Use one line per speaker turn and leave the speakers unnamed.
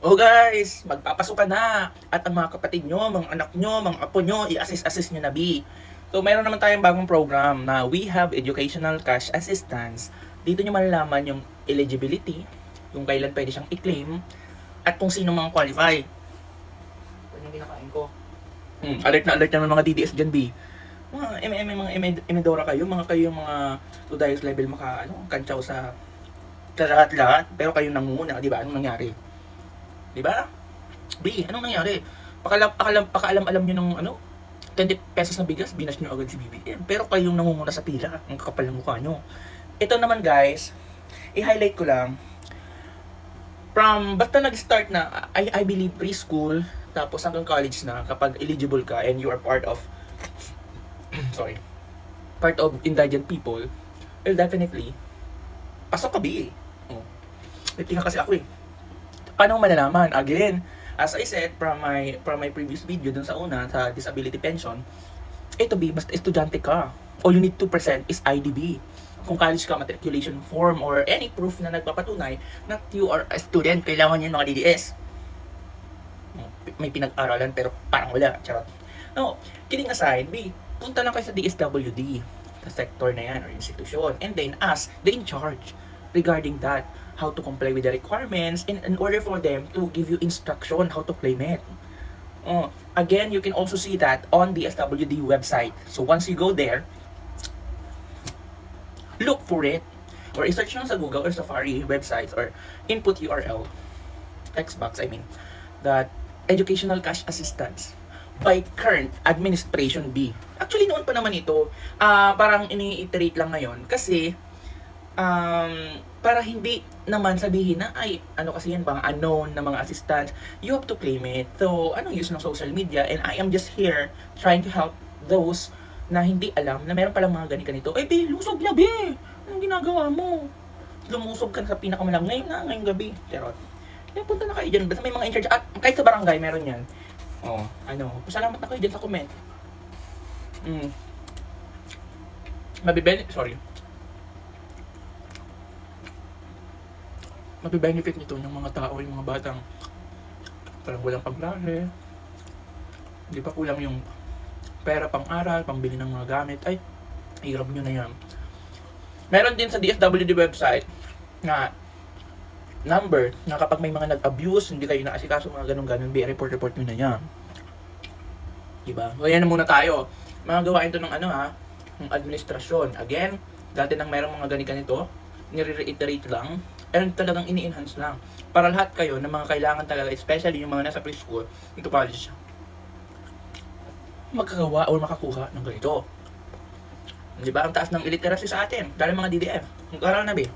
Oh guys, magpapasok ka na. At ang mga kapatid nyo, mga anak nyo, mga apo nyo, i-assist nyo na B. So meron naman tayong bagong program na We Have Educational Cash Assistance. Dito nyo malalaman yung eligibility, yung kailan pwede siyang i-claim, at kung sino mga qualify. Ito yung kinakain ko. Alert na ng mga DDS dyan B. Mga emedora kayo, kayo yung mga to dice level kantsaw sa lahat-lahat, pero kayo nangunguna, di ba? Anong nangyari? Di ba? B, anong nangyari? Pakaalam-alam nyo ng 20 pesos na bigas, binash nyo agad si BBM. Pero kayong nangunguna sa pila, ang kakapal ng mukha nyo. Ito naman guys, i-highlight ko lang, basta nag-start na, I believe preschool, tapos hanggang college na, kapag eligible ka and you are part of, part of indigent people, well definitely, pasok ka B. Tingnan kasi ako Paano malalaman? Again, as I said from my previous video dun sa una, sa disability pension, ito B, basta estudyante ka. All you need to present is IDB. Kung college ka, matriculation form, or any proof na nagpapatunay na you are a student, kailangan yun mga DDS. May pinag-aralan pero parang wala. Charot. No, kidding aside, B, punta lang kayo sa DSWD, sa sector na yan or institution, and then ask the in charge regarding that, how to comply with the requirements in order for them to give you instruction how to claim it. Again, you can also see that on the SWD website. So once you go there, look for it, or search lang sa Google or Safari websites, or input URL, text box, that educational cash assistance by current administration B. Actually, noon pa naman ito, parang ini-iterate lang ngayon kasi para hindi naman sabihin na kasi yan bang unknown na mga assistants, you have to claim it. So anong use ng social media? And I am just here trying to help those na hindi alam na meron palang mga ganito. B, lusog na B, anong ginagawa mo? Lumusog ka sa pinakamalang ngayong gabi. Charot. Punta na kayo dyan, basta may mga in-charge, at kahit sa barangay meron yan. Pasalamat na kayo dyan sa comment. Mabibenefit nito yung mga tao, yung mga batang parang walang pag-lari, di ba kulang yung pera pang aral, pang bili ng mga gamit, hirap nyo na yan. Meron din sa DSWD website na number na kapag may mga nag-abuse, hindi kayo naasikaso, mga ganun-ganun, report nyo na yan. Diba? So yan na muna tayo. Mga gawain to ng ng administrasyon. Again, dati nang merong mga ganito, nire-reiterate lang, and talagang ini-enhance lang. Para lahat kayo na mga kailangan talaga, especially yung mga nasa preschool, into college, magkagawa o makakuha ng ganito. Diba? Ang taas ng illiteracy sa atin. Dahil mga DDF. Mag-aral na B.